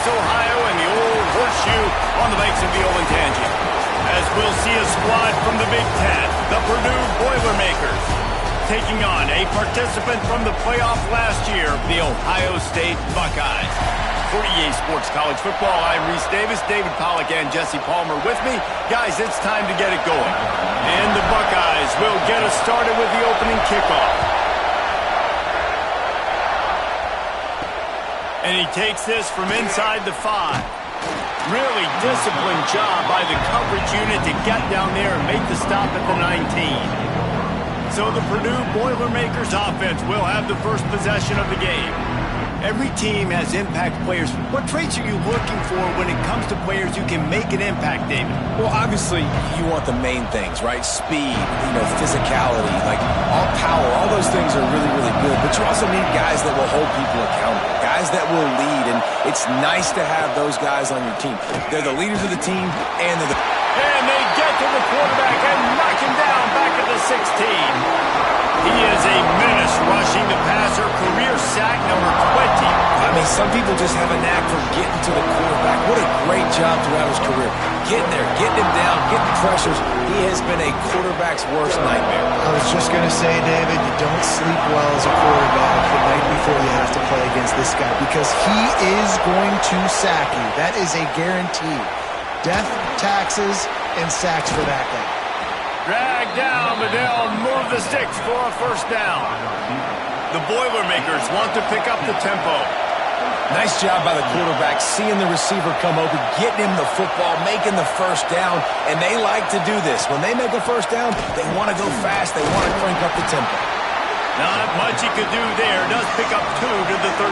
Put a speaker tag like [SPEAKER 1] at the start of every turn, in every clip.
[SPEAKER 1] Columbus, Ohio, and the old horseshoe on the banks of the Olentangy. As we'll see a squad from the Big Ten, the Purdue Boilermakers, taking on a participant from the playoff last year, the Ohio State Buckeyes. For EA Sports College Football, I'm Reese Davis, David Pollack, and Jesse Palmer with me. Guys, it's time to get it going. And the Buckeyes will get us started with the opening kickoff. And he takes this from inside the 5. Really disciplined job by the coverage unit to get down there and make the stop at the 19. So the Purdue Boilermakers offense will have the first possession of the game. Every team has impact players. What traits are you looking for when it comes to players who can make an impact, David?
[SPEAKER 2] Well, obviously, you want the main things, right? Speed, physicality, like all power, all those things are really, really good. But you also need guys that will hold people accountable, guys that will lead, and it's nice to have those guys on your team. They're the leaders of the team, and they're the...
[SPEAKER 1] And they get to the quarterback and knock him down back at the 16. He is a menace rushing the passer, career sack number 20.
[SPEAKER 2] I mean, some people just have a knack for getting to the quarterback. What a great job throughout his career. Getting there, getting him down, getting pressures. He has been a quarterback's worst nightmare.
[SPEAKER 3] I was just going to say, David, you don't sleep well as a quarterback the night before you have to play against this guy because he is going to sack you. That is a guarantee. Death, taxes, and sacks for that guy.
[SPEAKER 1] Drag down, but they'll move the sticks for a first down. The Boilermakers want to pick up the tempo.
[SPEAKER 2] Nice job by the quarterback, seeing the receiver come open, getting him the football, making the first down, and they like to do this. When they make a first down, they want to go fast, they want to crank up the tempo.
[SPEAKER 1] Not much he could do there. Does pick up 2 to the 34.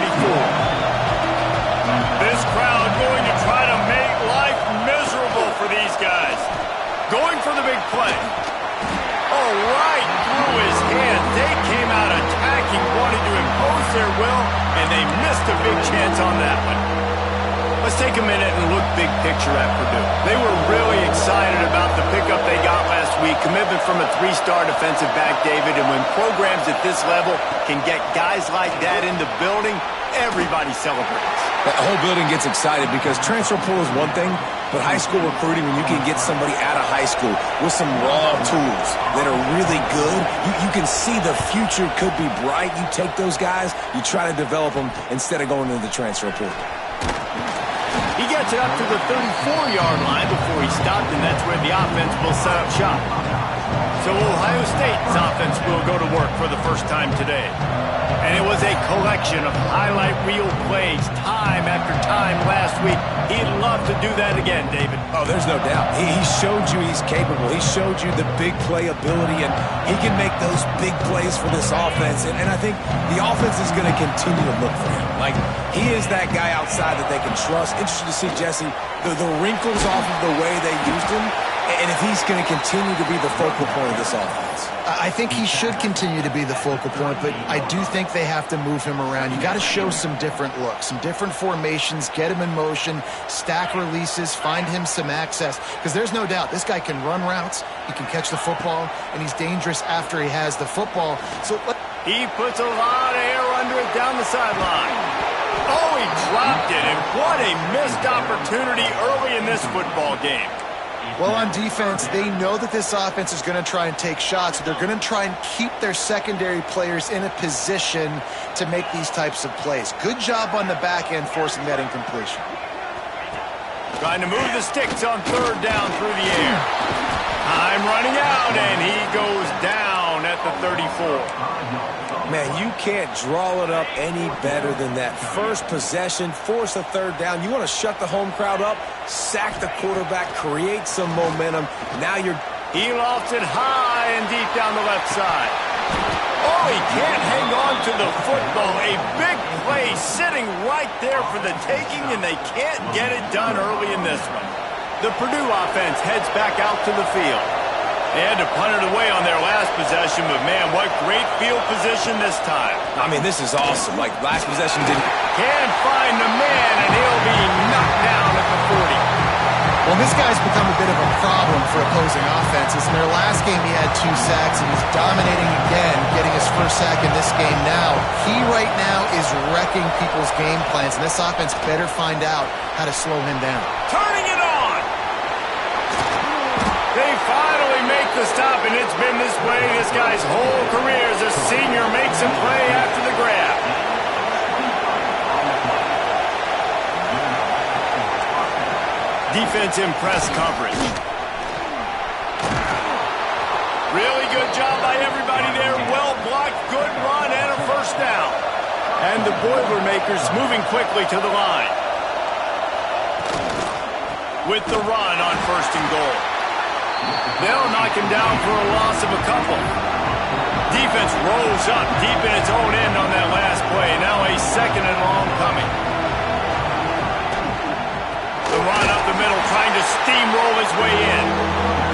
[SPEAKER 1] This crowd going to try to make life miserable for these guys. Going for the big play. Oh, right through his hand. They came out attacking, wanted to impose their will, and they missed a big chance on that one. Let's take a minute and look big picture at Purdue. They were really excited about the pickup they got last week. Commitment from a 3-star defensive back, David, and when programs at this level can get guys like that in the building, everybody celebrates.
[SPEAKER 2] The whole building gets excited because transfer portal is one thing, but high school recruiting, when you can get somebody out of high school with some raw tools that are really good, you can see the future could be bright. You take those guys, you try to develop them instead of going into the transfer portal.
[SPEAKER 1] He gets it up to the 34-yard line before he stopped, and that's where the offense will set up shop. So Ohio State's offense will go to work for the first time today. And it was a collection of highlight reel plays time after time last week. He'd love to do that again, David.
[SPEAKER 2] Oh, there's no doubt. He showed you he's capable. He showed you the big play ability, and he can make those big plays for this offense. And I think the offense is going to continue to look for him. Like, he is that guy outside that they can trust. Interested to see, Jesse, the wrinkles off of the way they used him, and if he's going to continue to be the focal point of this offense.
[SPEAKER 3] I think he should continue to be the focal point, but I do think they have to move him around. You got to show some different looks, some different formations, get him in motion, stack releases, find him some access, because there's no doubt this guy can run routes, he can catch the football, and he's dangerous after he has the football. So
[SPEAKER 1] he puts a lot of air under it down the sideline. Oh, he dropped it, and what a missed opportunity early in this football game.
[SPEAKER 3] Well, on defense, they know that this offense is going to try and take shots. They're going to try and keep their secondary players in a position to make these types of plays. Good job on the back end forcing that incompletion.
[SPEAKER 1] Trying to move the sticks on 3rd down through the air. Time running out, and he goes down at the 34.
[SPEAKER 2] Man, you can't draw it up any better than that. First possession, force a 3rd down. You want to shut the home crowd up, sack the quarterback, create some momentum. Now
[SPEAKER 1] he lofts it high and deep down the left side. Oh, he can't hang on to the football. A big play sitting right there for the taking, and they can't get it done early in this one. The Purdue offense heads back out to the field. They had to punt it away on their last possession, but man, what great field position this time.
[SPEAKER 2] I mean, this is awesome. Like, last possession didn't...
[SPEAKER 1] Can't find the man, and he'll be knocked down at the 40.
[SPEAKER 3] Well, this guy's become a bit of a problem for opposing offenses. In their last game, he had 2 sacks, and he's dominating again, getting his first sack in this game now. He right now is wrecking people's game plans, and this offense better find out how to slow him down.
[SPEAKER 1] Turning it on! They finally make the stop, and it's been this way this guy's whole career as a senior makes a play after the grab. Defense in press coverage. Really good job by everybody there. Well blocked, good run, and a first down. And the Boilermakers moving quickly to the line. With the run on 1st and goal. They'll knock him down for a loss of a couple. Defense rolls up deep in its own end on that last play. Now a 2nd and long coming. The run up the middle, trying to steamroll his way in.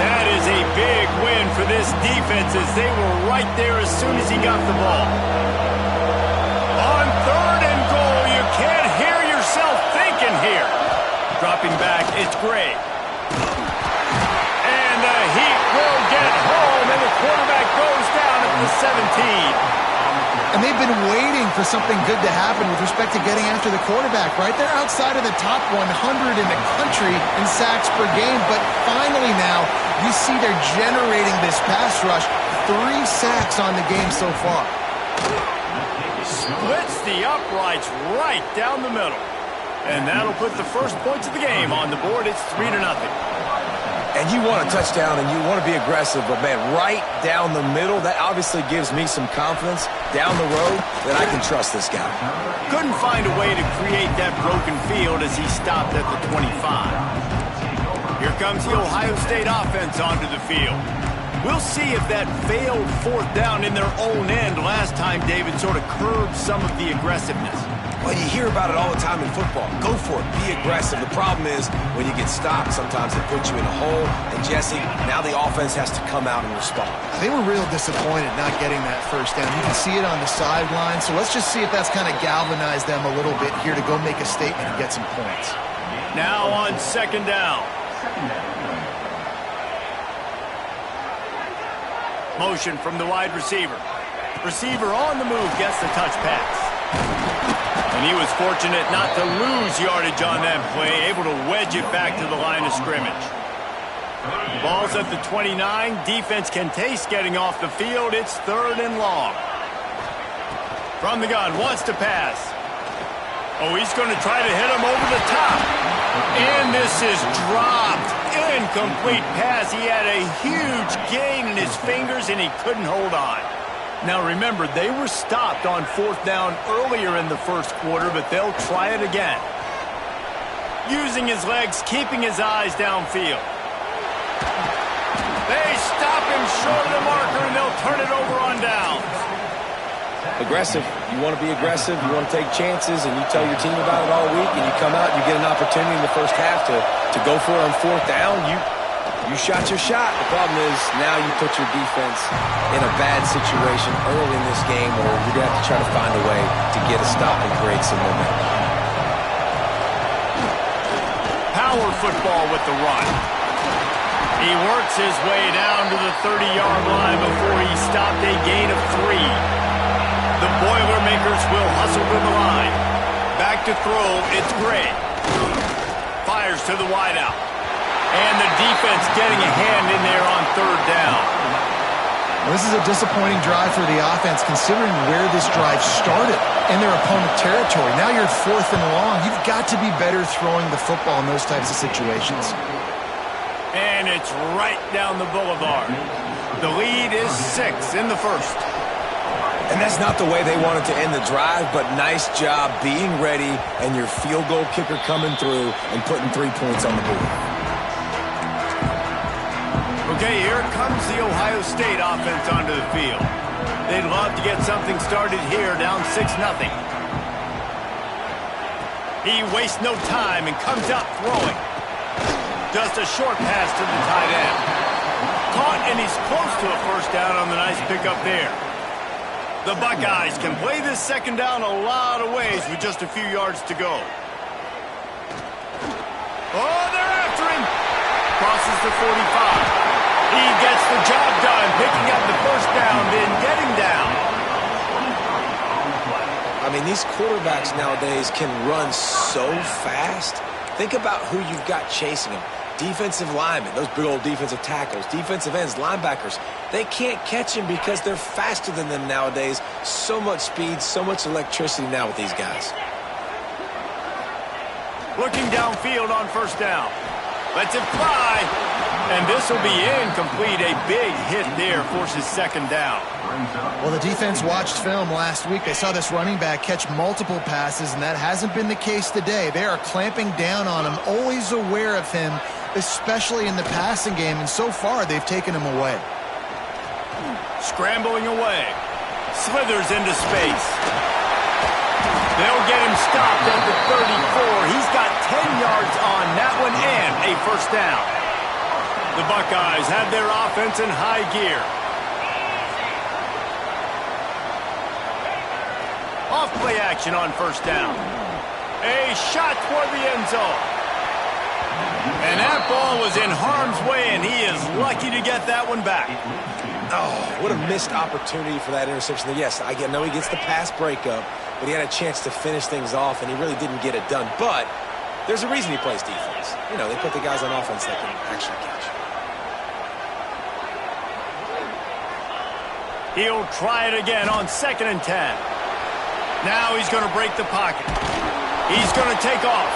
[SPEAKER 1] That is a big win for this defense as they were right there as soon as he got the ball. On 3rd and goal, you can't hear yourself thinking here. Dropping back, it's Gray. And the Heat will get home, and the quarterback goes down at the 17.
[SPEAKER 3] And they've been waiting for something good to happen with respect to getting after the quarterback, right? They're outside of the top 100 in the country in sacks per game, but finally now you see they're generating this pass rush. 3 sacks on the game so far.
[SPEAKER 1] Splits the uprights right down the middle. And that'll put the first points of the game on the board. It's 3-0.
[SPEAKER 2] And you want a touchdown and you want to be aggressive, but, man, right down the middle, that obviously gives me some confidence down the road that I can trust this guy.
[SPEAKER 1] Couldn't find a way to create that broken field as he stopped at the 25. Here comes the Ohio State offense onto the field. We'll see if that failed 4th down in their own end last time, David, sort of curbed some of the aggressiveness.
[SPEAKER 2] Well, you hear about it all the time in football. Go for it. Be aggressive. The problem is when you get stopped, sometimes it puts you in a hole. And, Jesse, now the offense has to come out and respond.
[SPEAKER 3] They were real disappointed not getting that first down. You can see it on the sideline. So let's just see if that's kind of galvanized them a little bit here to go make a statement and get some points.
[SPEAKER 1] Now on 2nd down. Motion from the wide receiver. Receiver on the move gets the touch pass. And he was fortunate not to lose yardage on that play, able to wedge it back to the line of scrimmage. Ball's at the 29. Defense can taste getting off the field. It's 3rd and long. From the gun, wants to pass. Oh, he's going to try to hit him over the top. And this is dropped. Incomplete pass. He had a huge gain in his fingers, and he couldn't hold on. Now remember, they were stopped on 4th down earlier in the first quarter, but they'll try it again. Using his legs, keeping his eyes downfield. They stop him short of the marker, and they'll turn it over on downs.
[SPEAKER 2] Aggressive. You want to be aggressive. You want to take chances, and you tell your team about it all week, and you come out and you get an opportunity in the first half to go for it on 4th down. You shot your shot. The problem is now you put your defense in a bad situation early in this game where you're going to have to try to find a way to get a stop and create some momentum.
[SPEAKER 1] Power football with the run. He works his way down to the 30-yard line before he stopped a gain of 3. The Boilermakers will hustle to the line. Back to throw, it's Gray. Fires to the wideout. And the defense getting a hand in there on 3rd down.
[SPEAKER 3] Well, this is a disappointing drive for the offense considering where this drive started in their opponent territory. Now you're 4th and long. You've got to be better throwing the football in those types of situations.
[SPEAKER 1] And it's right down the boulevard. The lead is 6 in the first.
[SPEAKER 2] And that's not the way they wanted to end the drive, but nice job being ready and your field goal kicker coming through and putting 3 points on the board.
[SPEAKER 1] Okay, here comes the Ohio State offense onto the field. They'd love to get something started here, down 6-0. He wastes no time and comes out throwing. Just a short pass to the tight end. Caught, and he's close to a first down on the nice pickup there. The Buckeyes can play this 2nd down a lot of ways with just a few yards to go. Oh, they're after him. the 45. He gets the job done, picking up the first down, then getting down.
[SPEAKER 2] I mean, these quarterbacks nowadays can run so fast. Think about who you've got chasing them. Defensive linemen, those big old defensive tackles, defensive ends, linebackers. They can't catch him because they're faster than them nowadays. So much speed, so much electricity now with these guys.
[SPEAKER 1] Looking downfield on first down. Lets it fly. And this will be incomplete. A big hit there forces second down.
[SPEAKER 3] Well, the defense watched film last week. They saw this running back catch multiple passes, and that hasn't been the case today. They are clamping down on him, always aware of him, especially in the passing game, and so far they've taken him away.
[SPEAKER 1] Scrambling away. Slithers into space. They'll get him stopped at the 34. He's got 10 yards on that one and a first down. The Buckeyes have their offense in high gear. Off play action on first down. A shot toward the end zone. And that ball was in harm's way, and he is lucky to get that one back.
[SPEAKER 2] Oh, what a missed opportunity for that interception. Yes, I know he gets the pass breakup, but he had a chance to finish things off, and he really didn't get it done. But there's a reason he plays defense. You know, they put the guys on offense that can actually catch.
[SPEAKER 1] He'll try it again on 2nd and 10. Now he's going to break the pocket. He's going to take off.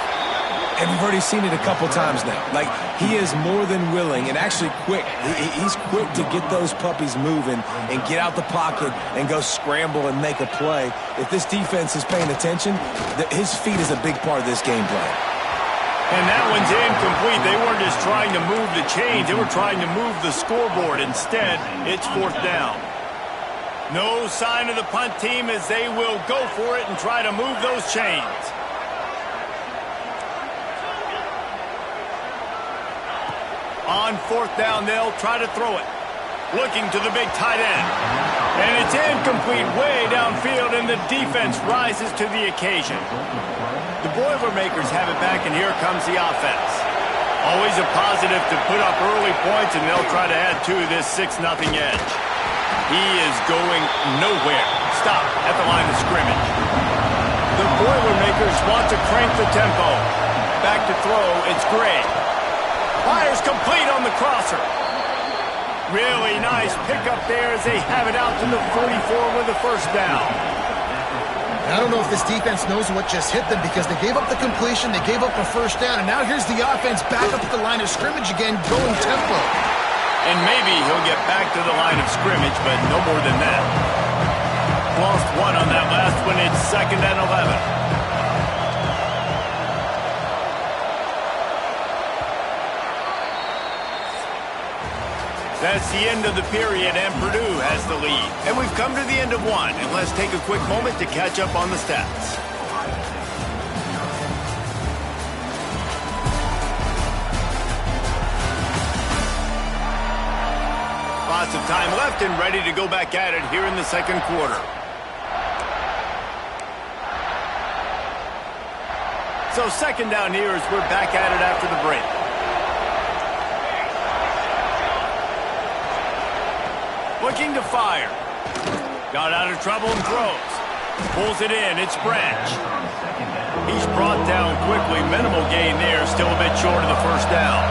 [SPEAKER 2] And we've already seen it a couple times now. Like, he is more than willing and actually quick. He's quick to get those puppies moving and get out the pocket and go scramble and make a play. If this defense is paying attention, his feet is a big part of this game plan.
[SPEAKER 1] And that one's incomplete. They weren't just trying to move the chains. They were trying to move the scoreboard. Instead, it's 4th down. No sign of the punt team as they will go for it and try to move those chains. On 4th down, they'll try to throw it. Looking to the big tight end. And it's incomplete way downfield, and the defense rises to the occasion. The Boilermakers have it back, and here comes the offense. Always a positive to put up early points, and they'll try to add to this 6-0 edge. He is going nowhere. Stop at the line of scrimmage. The Boilermakers want to crank the tempo. Back to throw, it's Gray. Fires complete on the crosser. Really nice pickup there as they have it out to the 44 with the first down.
[SPEAKER 3] I don't know if this defense knows what just hit them because they gave up the completion, they gave up a first down, and now here's the offense back up at the line of scrimmage again, going tempo.
[SPEAKER 1] And maybe he'll get back to the line of scrimmage, but no more than that. Lost one on that last one. It's 2nd and 11. That's the end of the period, and Purdue has the lead. And we've come to the end of one, and let's take a quick moment to catch up on the stats. Lots of time left and ready to go back at it here in the second quarter. So 2nd down here as we're back at it after the break. Looking to fire. Got out of trouble and throws. Pulls it in. It's Branch. He's brought down quickly. Minimal gain there. Still a bit short of the first down.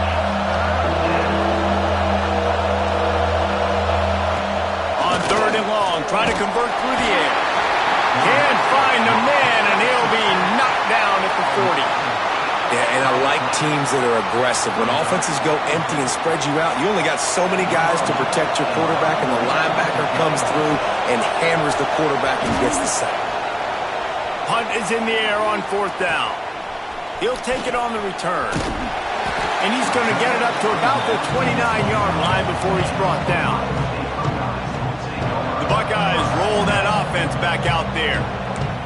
[SPEAKER 1] On 3rd and long. Try to convert through the air. Can't find the man, and he'll be knocked down at the 40.
[SPEAKER 2] Yeah, and I like teams that are aggressive. When offenses go empty and spread you out, you only got so many guys to protect your quarterback, and the linebacker comes through and hammers the quarterback and gets the sack.
[SPEAKER 1] Punt is in the air on 4th down. He'll take it on the return. And he's going to get it up to about the 29-yard line before he's brought down. The Buckeyes roll that offense back out there.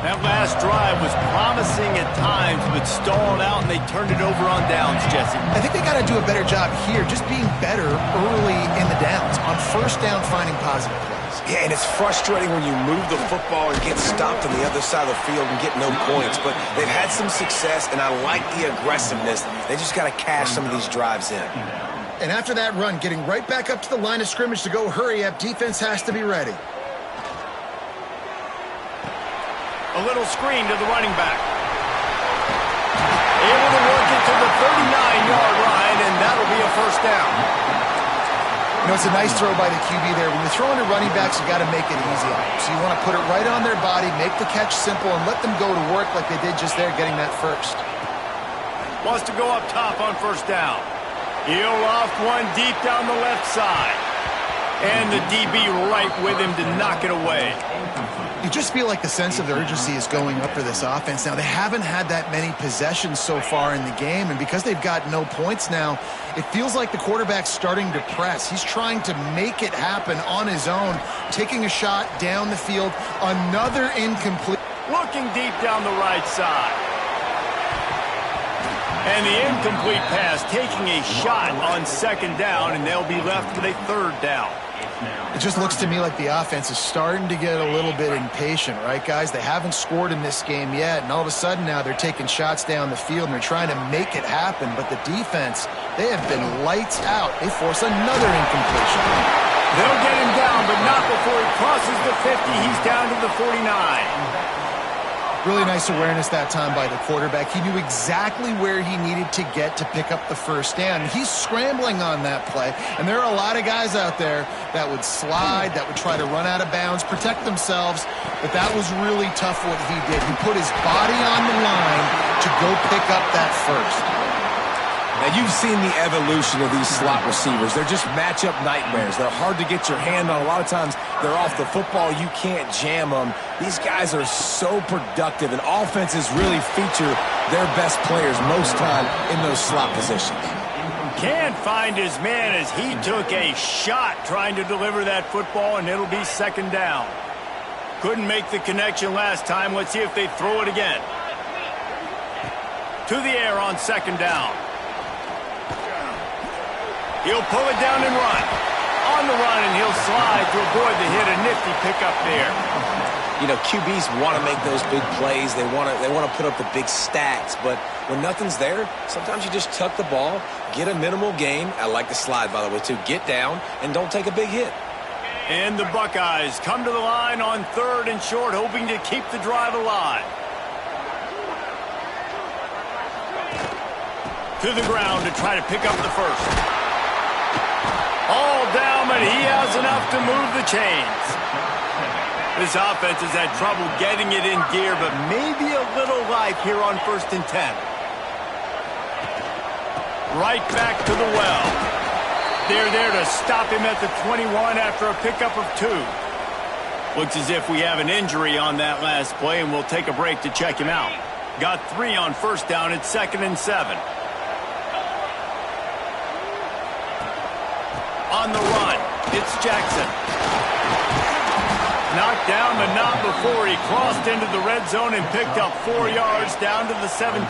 [SPEAKER 1] That last drive was promising at times, but stalled out, and they turned it over on downs, Jesse.
[SPEAKER 3] I think they got to do a better job here, just being better early in the downs. On 1st down, finding positive plays.
[SPEAKER 2] Yeah, and it's frustrating when you move the football and get stopped on the other side of the field and get no points. But they've had some success, and I like the aggressiveness. They just got to cash some of these drives in.
[SPEAKER 3] And after that run, getting right back up to the line of scrimmage to go hurry up, defense has to be ready.
[SPEAKER 1] A little screen to the running back. Able to work it to the 39-yard line, and that'll be a first down.
[SPEAKER 3] You know, it's a nice throw by the QB there. When you're throwing to running backs, you got to make it easy on them. So you want to put it right on their body, make the catch simple, and let them go to work like they did just there, getting that first.
[SPEAKER 1] Wants to go up top on first down. He'll loft one deep down the left side. And the DB right with him to knock it away.
[SPEAKER 3] You just feel like the sense of urgency is going up for this offense. Now, they haven't had that many possessions so far in the game, and because they've got no points now, it feels like the quarterback's starting to press. He's trying to make it happen on his own, taking a shot down the field, another incomplete.
[SPEAKER 1] Looking deep down the right side. And the incomplete pass, taking a shot on second down, and they'll be left with a third down.
[SPEAKER 3] It just looks to me like the offense is starting to get a little bit impatient, right, guys? They haven't scored in this game yet, and all of a sudden now they're taking shots down the field, and they're trying to make it happen. But the defense, they have been lights out. They force another incompletion.
[SPEAKER 1] They'll get him down, but not before he crosses the 50. He's down to the 49.
[SPEAKER 3] Really nice awareness that time by the quarterback. He knew exactly where he needed to get to pick up the first down. He's scrambling on that play, and there are a lot of guys out there that would slide, that would try to run out of bounds, protect themselves, but that was really tough what he did. He put his body on the line to go pick up that first.
[SPEAKER 2] Now, you've seen the evolution of these slot receivers. They're just matchup nightmares. They're hard to get your hand on. A lot of times, they're off the football. You can't jam them. These guys are so productive, and offenses really feature their best players most time in those slot positions.
[SPEAKER 1] Can't find his man as he took a shot trying to deliver that football, and it'll be second down. Couldn't make the connection last time. Let's see if they throw it again. To the air on second down. He'll pull it down and run. On the run, and he'll slide to avoid the hit. A nifty pickup there.
[SPEAKER 2] You know, QBs want to make those big plays. They want to put up the big stats. But when nothing's there, sometimes you just tuck the ball, get a minimal gain. I like the slide, by the way, too. Get down and don't take a big hit.
[SPEAKER 1] And the Buckeyes come to the line on third and short, hoping to keep the drive alive. To the ground to try to pick up the first. All down, but he has enough to move the chains. This offense has had trouble getting it in gear, but maybe a little life here on 1st and 10. Right back to the well. They're there to stop him at the 21 after a pickup of 2. Looks as if we have an injury on that last play, and we'll take a break to check him out. Got 3 on first down. It's 2nd and 7. On the run, it's Jackson. Knocked down, but not before he crossed into the red zone and picked up 4 yards down to the 17.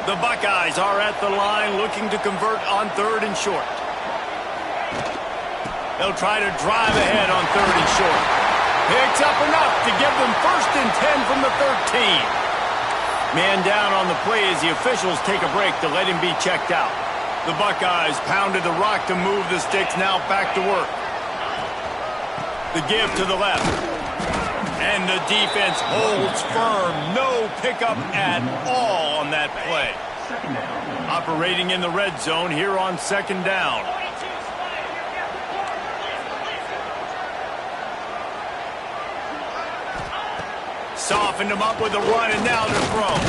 [SPEAKER 1] The Buckeyes are at the line looking to convert on third and short. They'll try to drive ahead on third and short. Picks up enough to give them 1st and 10 from the 13. Man down on the play as the officials take a break to let him be checked out. The Buckeyes pounded the rock to move the sticks, now back to work. The give to the left. And the defense holds firm. No pickup at all on that play. Operating in the red zone here on second down. Softened him up with a run, and now they're thrown.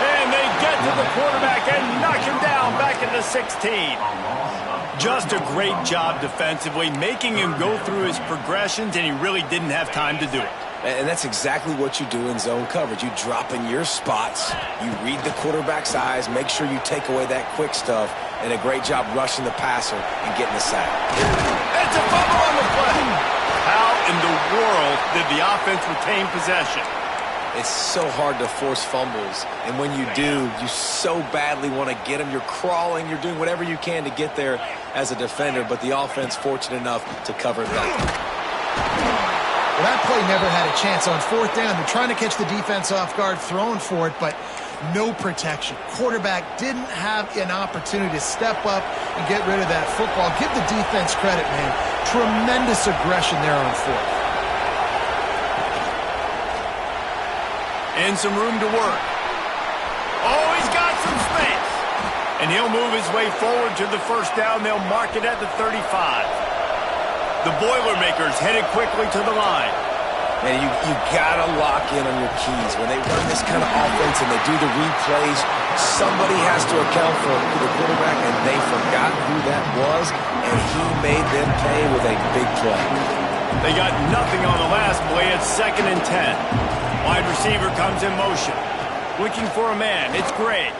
[SPEAKER 1] And they get to the quarterback and knock him down back at the 16. Just a great job defensively, making him go through his progressions, and he really didn't have time to do it.
[SPEAKER 2] And that's exactly what you do in zone coverage. You drop in your spots, you read the quarterback's eyes, make sure you take away that quick stuff, and a great job rushing the passer and getting the sack.
[SPEAKER 1] It's a fumble on the play. How in the world did the offense retain possession?
[SPEAKER 2] It's so hard to force fumbles, and when you do, you so badly want to get them. You're crawling, you're doing whatever you can to get there as a defender, but the offense fortunate enough to cover it up.
[SPEAKER 3] Well, that play never had a chance on 4th down. They're trying to catch the defense off guard, throwing for it, but no protection. Quarterback didn't have an opportunity to step up and get rid of that football. Give the defense credit, man. Tremendous aggression there on fourth.
[SPEAKER 1] And some room to work. Oh, he's got some space. And he'll move his way forward to the first down. They'll mark it at the 35. The Boilermakers headed quickly to the line.
[SPEAKER 2] Man, you got to lock in on your keys. When they run this kind of offense and they do the replays, somebody has to account for the quarterback, and they forgot who that was, and he made them pay with a big play.
[SPEAKER 1] They got nothing on the last play. It's 2nd and 10. Wide receiver comes in motion. Looking for a man. It's Gray.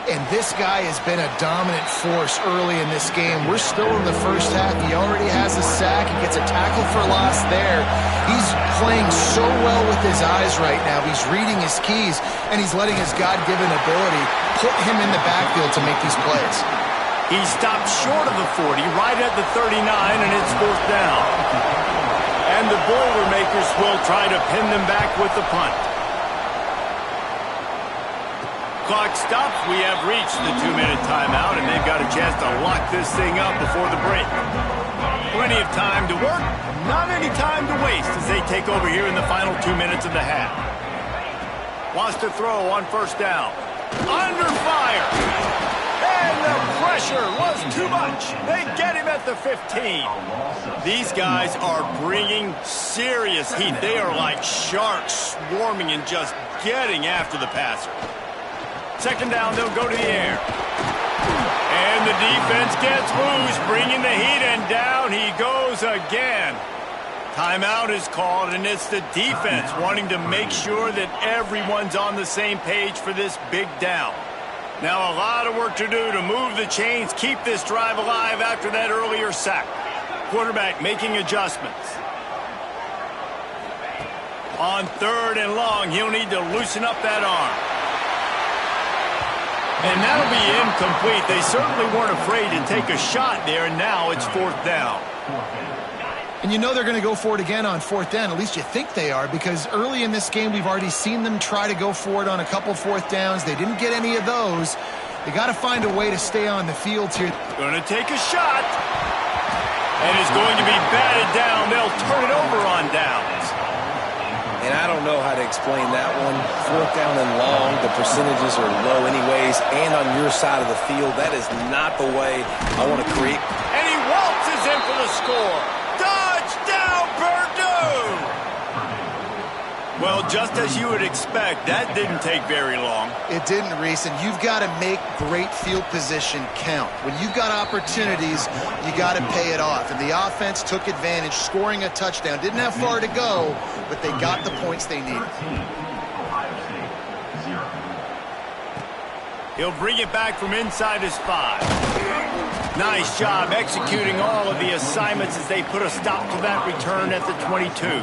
[SPEAKER 3] And this guy has been a dominant force early in this game. We're still in the first half. He already has a sack. He gets a tackle for loss there. He's playing so well with his eyes right now. He's reading his keys, and he's letting his God-given ability put him in the backfield to make these plays.
[SPEAKER 1] He stopped short of the 40, right at the 39, and it's 4th down. And the Boilermakers will try to pin them back with the punt. Clock stops. We have reached the 2-minute timeout, and they've got a chance to lock this thing up before the break. Plenty of time to work, not any time to waste as they take over here in the final 2 minutes of the half. Wants to throw on first down. Under fire. And the pressure was too much. They get him at the 15. These guys are bringing serious heat. They are like sharks swarming and just getting after the passer. 2nd down, they'll go to the air. And the defense gets loose, bringing the heat, and down he goes again. Timeout is called, and it's the defense wanting to make sure that everyone's on the same page for this big down. Now a lot of work to do to move the chains, keep this drive alive after that earlier sack. Quarterback making adjustments. On 3rd and long, he'll need to loosen up that arm. And that'll be incomplete. They certainly weren't afraid to take a shot there, and now it's 4th down.
[SPEAKER 3] And you know they're going to go for it again on 4th down. At least you think they are, because early in this game we've already seen them try to go for it on a couple 4th downs. They didn't get any of those. They got to find a way to stay on the field here.
[SPEAKER 1] Going to take a shot. And it's going to be batted down. They'll turn it over on downs.
[SPEAKER 2] And I don't know how to explain that one. 4th down and long, the percentages are low anyways, and on your side of the field, that is not the way I want to create.
[SPEAKER 1] And he waltzes in for the score. Touchdown, Purdue! Well, just as you would expect, that didn't take very long.
[SPEAKER 3] It didn't, Reese, and you've got to make great field position count. When you've got opportunities, you got to pay it off. And the offense took advantage, scoring a touchdown. Didn't have far to go, but they got the points they needed.
[SPEAKER 1] He'll bring it back from inside his 5. Nice job executing all of the assignments as they put a stop to that return at the 22.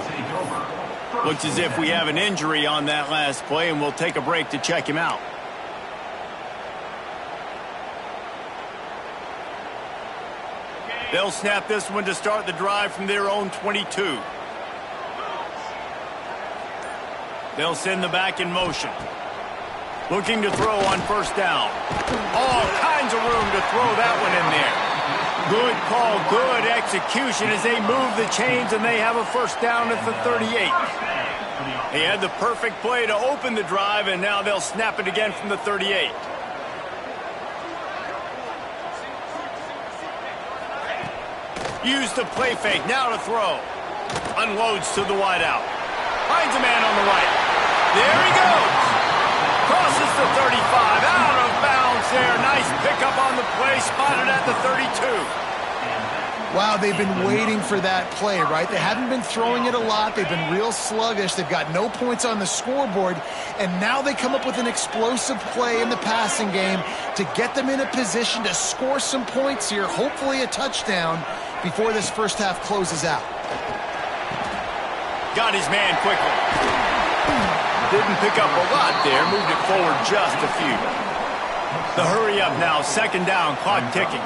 [SPEAKER 1] Looks as if we have an injury on that last play, and we'll take a break to check him out. They'll snap this one to start the drive from their own 22. They'll send the back in motion. Looking to throw on first down. All kinds of room to throw that one in there. Good call, good execution as they move the chains, and they have a first down at the 38. He had the perfect play to open the drive, and now they'll snap it again from the 38. Use the play fake, now to throw. Unloads to the wideout. Finds a man on the right. There he goes. Crosses the 35, out of bounds there. Nice pickup on the play, spotted at the 32.
[SPEAKER 3] Wow, they've been waiting for that play, right? They haven't been throwing it a lot. They've been real sluggish. They've got no points on the scoreboard, and now they come up with an explosive play in the passing game to get them in a position to score some points here, hopefully a touchdown, before this first half closes out.
[SPEAKER 1] Got his man quickly. Didn't pick up a lot there, moved it forward just a few. The hurry up now, 2nd down, clock ticking.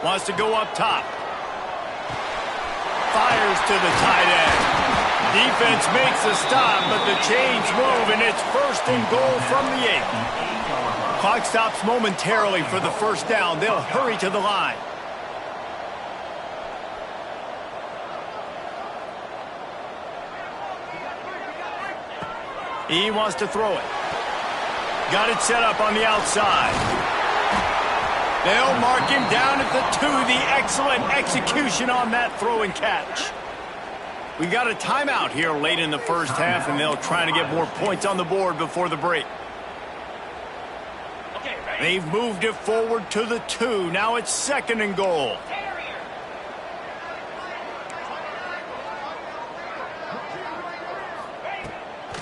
[SPEAKER 1] Wants to go up top. Fires fires to the tight end. Defense makes a stop, but the chains move, and it's 1st and goal from the 8. Clock stops momentarily for the first down. They'll hurry to the line. He wants to throw it. Got it set up on the outside. They'll mark him down at the 2. The excellent execution on that throw and catch. We got a timeout here late in the first half, and they'll try to get more points on the board before the break. They've moved it forward to the 2. Now it's 2nd and goal.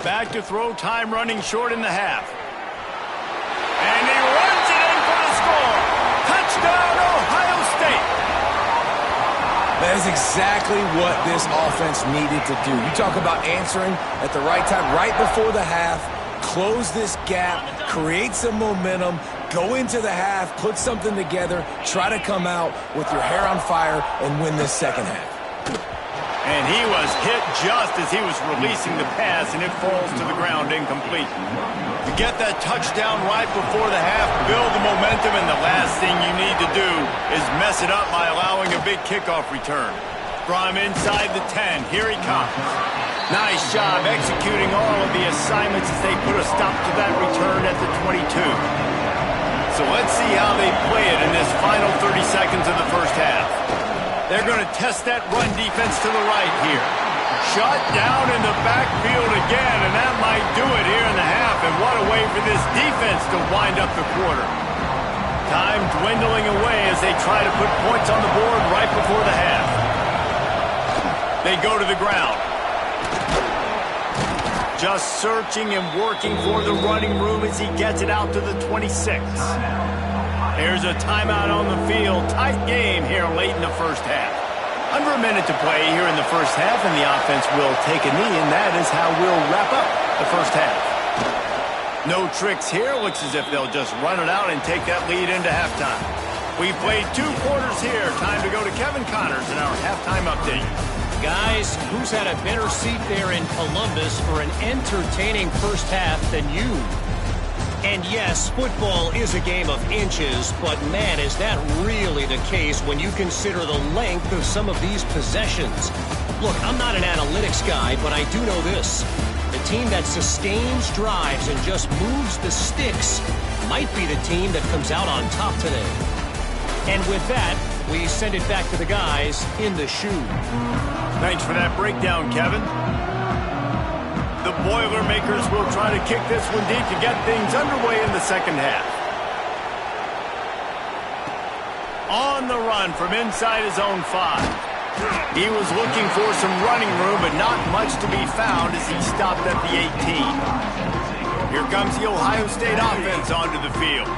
[SPEAKER 1] Back to throw, time running short in the half. And he runs it in for the score. Touchdown, Ohio State.
[SPEAKER 2] That is exactly what this offense needed to do. You talk about answering at the right time, right before the half, close this gap, create some momentum, go into the half, put something together, try to come out with your hair on fire and win this second half.
[SPEAKER 1] And he was hit just as he was releasing the pass, and it falls to the ground incomplete. To get that touchdown right before the half, build the momentum, and the last thing you need to do is mess it up by allowing a big kickoff return. From inside the 10, here he comes. Nice job executing all of the assignments as they put a stop to that return at the 22. So let's see how they play it in this final 30 seconds of the first half. They're going to test that run defense to the right here. Shut down in the backfield again, and that might do it here in the half. And what a way for this defense to wind up the quarter. Time dwindling away as they try to put points on the board right before the half. They go to the ground. Just searching and working for the running room as he gets it out to the 26. There's a timeout on the field. Tight game here late in the first half. Under a minute to play here in the first half, and the offense will take a knee, and that is how we'll wrap up the first half. No tricks here. Looks as if they'll just run it out and take that lead into halftime. We played 2 quarters here. Time to go to Kevin Connors in our halftime update.
[SPEAKER 4] Guys, who's had a better seat there in Columbus for an entertaining first half than you? And yes, football is a game of inches, but man, is that really the case when you consider the length of some of these possessions. Look, I'm not an analytics guy, but I do know this. The team that sustains drives and just moves the sticks might be the team that comes out on top today. And with that, we send it back to the guys in the shoe.
[SPEAKER 1] Thanks for that breakdown, Kevin. The Boilermakers will try to kick this one deep to get things underway in the second half. On the run from inside his own 5. He was looking for some running room, but not much to be found as he stopped at the 18. Here comes the Ohio State offense onto the field.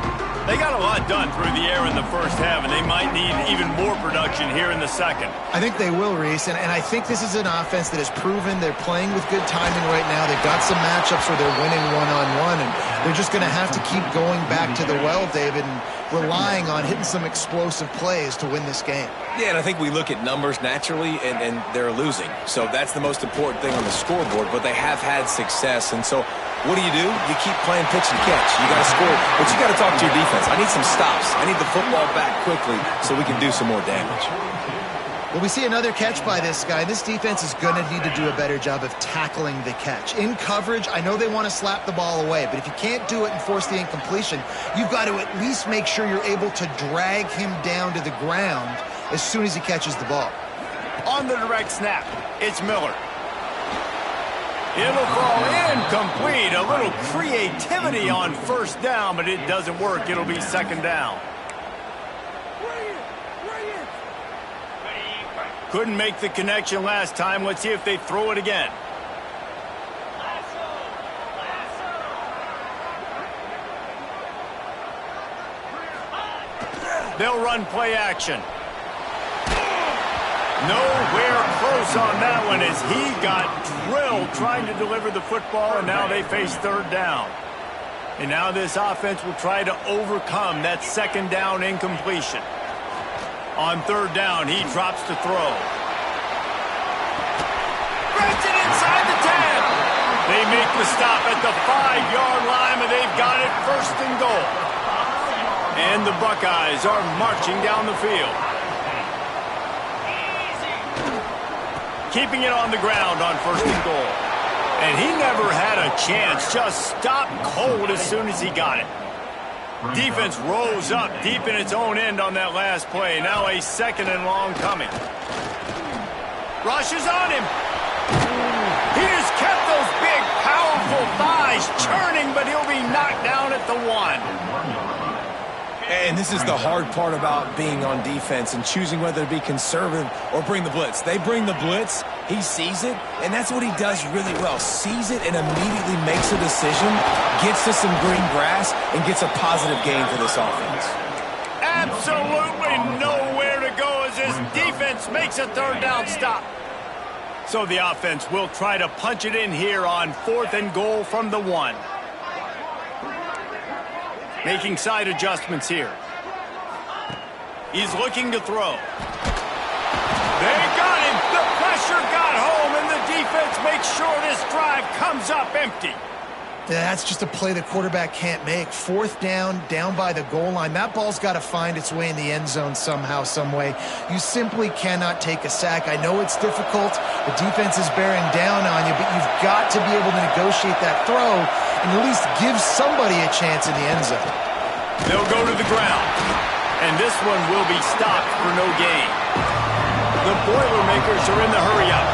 [SPEAKER 1] They got a lot done through the air in the first half, and they might need even more production here in the second.
[SPEAKER 3] I think they will, Reese, and I think this is an offense that has proven they're playing with good timing right now. They've got some matchups where they're winning one-on-one, and they're just going to have to keep going back to the well, David, and relying on hitting some explosive plays to win this game.
[SPEAKER 2] Yeah, and I think we look at numbers naturally, and they're losing. So that's the most important thing on the scoreboard, but they have had success. And so what do? You keep playing pitch and catch. You got to score, but you got to talk to your defense. I need some stops. I need the football back quickly so we can do some more damage.
[SPEAKER 3] Well, we see another catch by this guy. This defense is going to need to do a better job of tackling the catch. In coverage, I know they want to slap the ball away, but if you can't do it and force the incompletion, you've got to at least make sure you're able to drag him down to the ground as soon as he catches the ball.
[SPEAKER 1] On the direct snap, it's Miller. It'll fall incomplete. A little creativity on first down, but it doesn't work. It'll be second down. Couldn't make the connection last time. Let's see if they throw it again. They'll run play action. Nowhere close on that one as he got drilled trying to deliver the football, and now they face third down. And now this offense will try to overcome that second down incompletion. On third down, he drops to throw. they make the stop at the 5-yard line, and they've got it 1st and goal. And the Buckeyes are marching down the field. Keeping it on the ground on 1st and goal. And he never had a chance. Just stopped cold as soon as he got it. Defense rose up deep in its own end on that last play. Now a 2nd and long coming. Rushes on him. He has kept those big, powerful thighs churning, but he'll be knocked down at the 1.
[SPEAKER 2] And this is the hard part about being on defense and choosing whether to be conservative or bring the blitz. They bring the blitz, he sees it, and that's what he does really well. Sees it and immediately makes a decision, gets to some green grass, and gets a positive gain for this offense.
[SPEAKER 1] Absolutely nowhere to go as his defense makes a 3rd down stop. So the offense will try to punch it in here on 4th and goal from the 1. Making side adjustments here. He's looking to throw. They got him. The pressure got home, and the defense makes sure this drive comes up empty.
[SPEAKER 3] That's just a play the quarterback can't make. 4th down, down by the goal line. That ball's got to find its way in the end zone somehow, some way. You simply cannot take a sack. I know it's difficult. The defense is bearing down on you, but you've got to be able to negotiate that throw and at least give somebody a chance in the end zone.
[SPEAKER 1] They'll go to the ground, and this one will be stopped for no gain. The Boilermakers are in the hurry-up.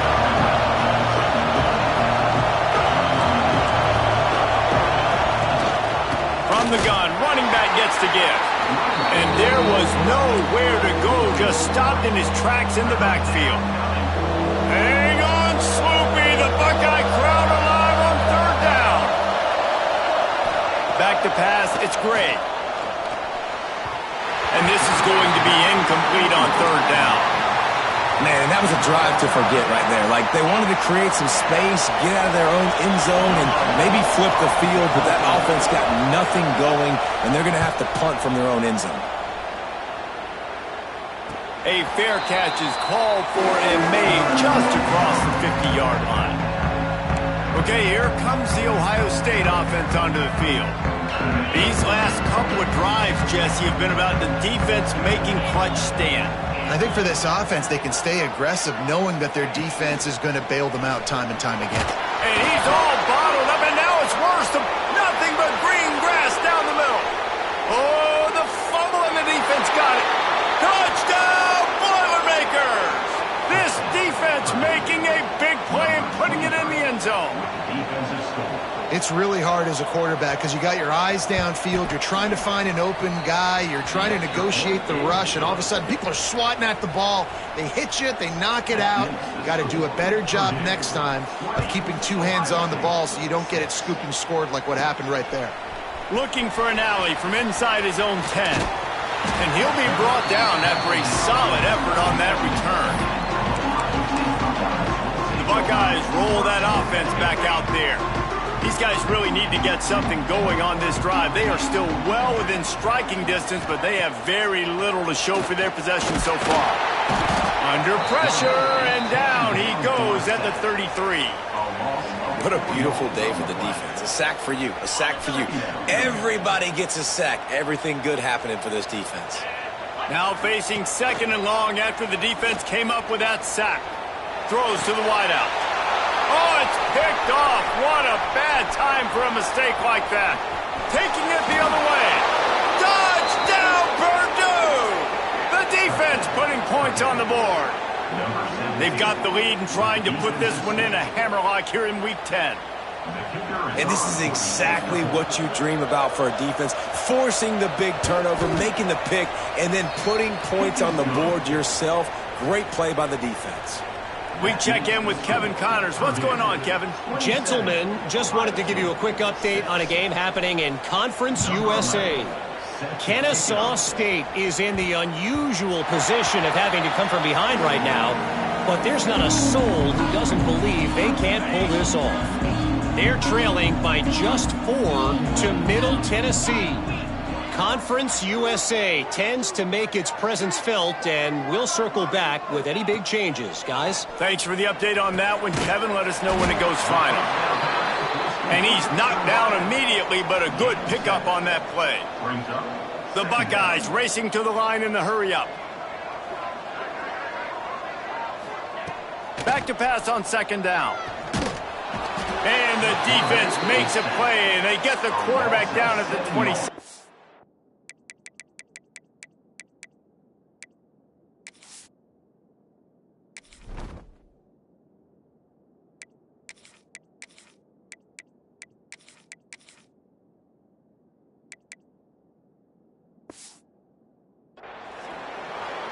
[SPEAKER 1] From the gun, running back gets to give. And there was nowhere to go, just stopped in his tracks in the backfield. Hang on, Sloopy, the Buckeye crowd alive on 3rd down. Back to pass, it's Gray. And this is going to be incomplete on 3rd down.
[SPEAKER 2] Man, that was a drive to forget right there. Like, they wanted to create some space, get out of their own end zone, and maybe flip the field, but that offense got nothing going, and they're going to have to punt from their own end zone.
[SPEAKER 1] A fair catch is called for and made just across the 50-yard line. Okay, here comes the Ohio State offense onto the field. These last couple of drives, Jesse, have been about the defense making clutch stand.
[SPEAKER 3] I think for this offense, they can stay aggressive knowing that their defense is going to bail them out time and time again.
[SPEAKER 1] And he's all bottled up, and now it's worse. Nothing but green grass down the middle. Oh, the fumble, and the defense got it. Touchdown, Boilermakers! This defense making a big play and putting it in the end zone.
[SPEAKER 3] It's really hard as a quarterback because you got your eyes downfield. You're trying to find an open guy. You're trying to negotiate the rush, and all of a sudden people are swatting at the ball. They hit you. They knock it out. You got to do a better job next time of keeping 2 hands on the ball so you don't get it scooped and scored like what happened right there.
[SPEAKER 1] Looking for an alley from inside his own 10. And he'll be brought down after a solid effort on that return. The Buckeyes roll that offense back out there. These guys really need to get something going on this drive. They are still well within striking distance, but they have very little to show for their possession so far. Under pressure, and down he goes at the 33.
[SPEAKER 2] What a beautiful day for the defense. A sack for you. A sack for you. Everybody gets a sack. Everything good happening for this defense.
[SPEAKER 1] Now facing 2nd and long after the defense came up with that sack. Throws to the wideout. Oh, it's picked off. What a bad time for a mistake like that. Taking it the other way. Touchdown, Purdue! The defense putting points on the board. They've got the lead and trying to put this one in a hammerlock here in Week 10.
[SPEAKER 2] And this is exactly what you dream about for a defense. Forcing the big turnover, making the pick, and then putting points on the board yourself. Great play by the defense.
[SPEAKER 1] We check in with Kevin Connors. What's going on, Kevin?
[SPEAKER 4] Gentlemen, just wanted to give you a quick update on a game happening in Conference USA. Kennesaw State is in the unusual position of having to come from behind right now, but there's not a soul who doesn't believe they can't pull this off. They're trailing by just 4 to Middle Tennessee. Conference USA tends to make its presence felt, and we'll circle back with any big changes, guys.
[SPEAKER 1] Thanks for the update on that one, Kevin. Let us know when it goes final. And he's knocked down immediately, but a good pickup on that play. The Buckeyes racing to the line in the hurry-up. Back to pass on second down. And the defense makes a play, and they get the quarterback down at the 26.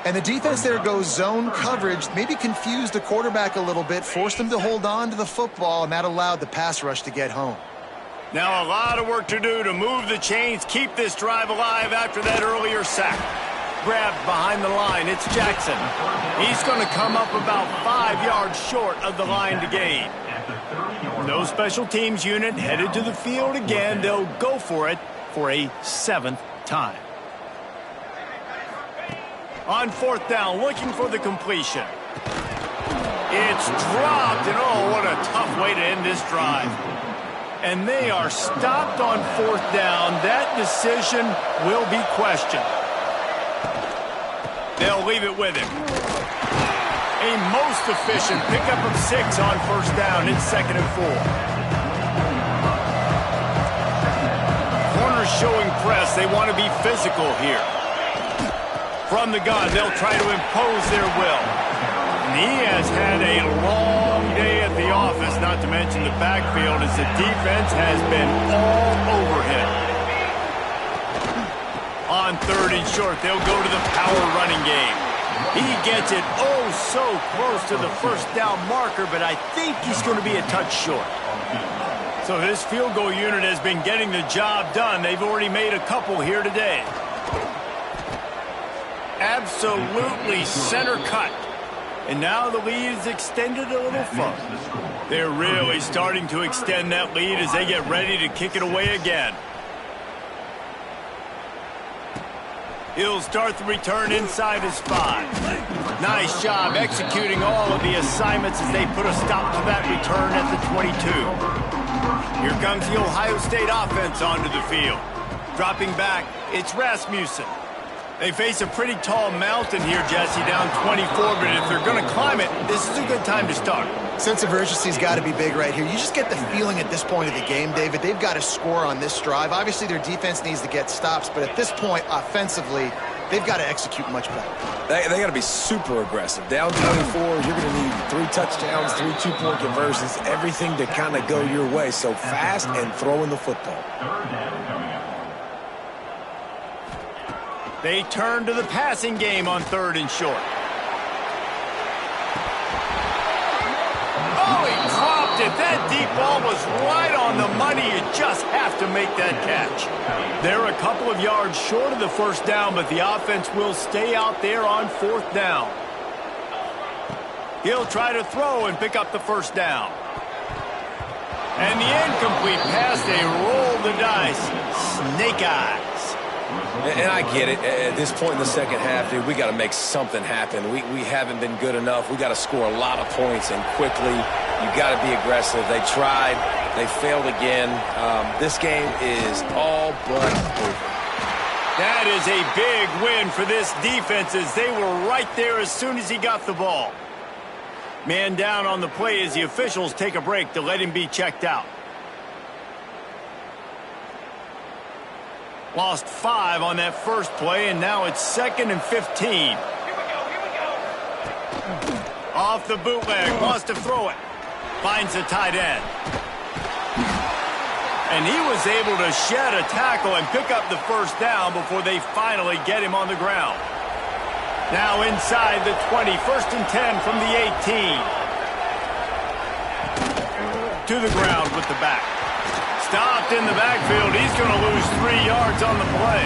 [SPEAKER 3] And the defense there goes zone coverage, maybe confused the quarterback a little bit, forced him to hold on to the football, and that allowed the pass rush to get home.
[SPEAKER 1] Now a lot of work to do to move the chains, keep this drive alive after that earlier sack. Grabbed behind the line, it's Jackson. He's going to come up about 5 yards short of the line to gain. No special teams unit headed to the field again. They'll go for it for a 7th time. On fourth down, looking for the completion. It's dropped, and oh, what a tough way to end this drive. And they are stopped on fourth down. That decision will be questioned. They'll leave it with him. A most efficient pickup of 6 on first down. It's 2nd and 4. Corners showing press. They want to be physical here. From the gun, they'll try to impose their will. And he has had a long day at the office, not to mention the backfield, as the defense has been all over him. On 3rd and short, they'll go to the power running game. He gets it oh so close to the first down marker, but I think he's going to be a touch short. So this field goal unit has been getting the job done. They've already made a couple here today. Absolutely center cut. And now the lead is extended a little further. They're really starting to extend that lead as they get ready to kick it away again. He'll start the return inside his 5. Nice job executing all of the assignments as they put a stop to that return at the 22. Here comes the Ohio State offense onto the field. Dropping back, it's Rasmussen. They face a pretty tall mountain here, Jesse, down 24, but if they're going to climb it, this is a good time to start.
[SPEAKER 3] Sense of urgency's got to be big right here. You just get the feeling at this point of the game, David, they've got to score on this drive. Obviously, their defense needs to get stops, but at this point, offensively, they've got to execute much better.
[SPEAKER 2] They got to be super aggressive. Down 24, you're going to need 3 touchdowns, 3 two-point conversions, everything to kind of go your way. So fast and throwing the football.
[SPEAKER 1] They turn to the passing game on 3rd and short. Oh, he dropped it. That deep ball was right on the money. You just have to make that catch. They're a couple of yards short of the first down, but the offense will stay out there on 4th down. He'll try to throw and pick up the first down. And the incomplete pass, they roll the dice. Snake eyes.
[SPEAKER 2] And I get it. At this point in the second half, dude, we got to make something happen. We haven't been good enough. We got to score a lot of points and quickly. You got to be aggressive. They tried. They failed again. This game is all but over.
[SPEAKER 1] That is a big win for this defense as they were right there as soon as he got the ball. Man down on the play as the officials take a break to let him be checked out. Lost 5 on that first play, and now it's 2nd and 15. Off the bootleg, wants to throw it. Finds the tight end. And he was able to shed a tackle and pick up the first down before they finally get him on the ground. Now inside the 20, 1st and 10 from the 18. To the ground with the back. Stopped in the backfield. He's going to lose 3 yards on the play.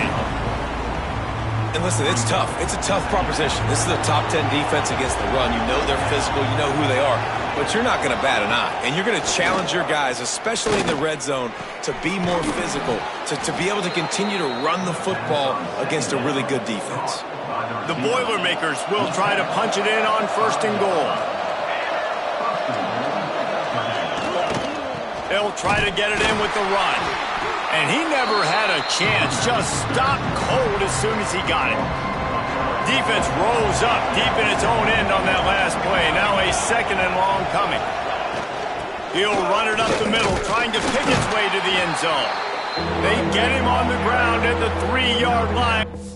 [SPEAKER 2] And listen, it's tough. It's a tough proposition. This is a top 10 defense against the run. You know they're physical. You know who they are. But you're not going to bat an eye. And you're going to challenge your guys, especially in the red zone, to be more physical, to be able to continue to run the football against a really good defense.
[SPEAKER 1] The Boilermakers will try to punch it in on 1st and goal. He'll try to get it in with the run. And he never had a chance. Just stopped cold as soon as he got it. Defense rolls up deep in its own end on that last play. Now a 2nd and long coming. He'll run it up the middle, trying to pick its way to the end zone. They get him on the ground at the 3-yard line.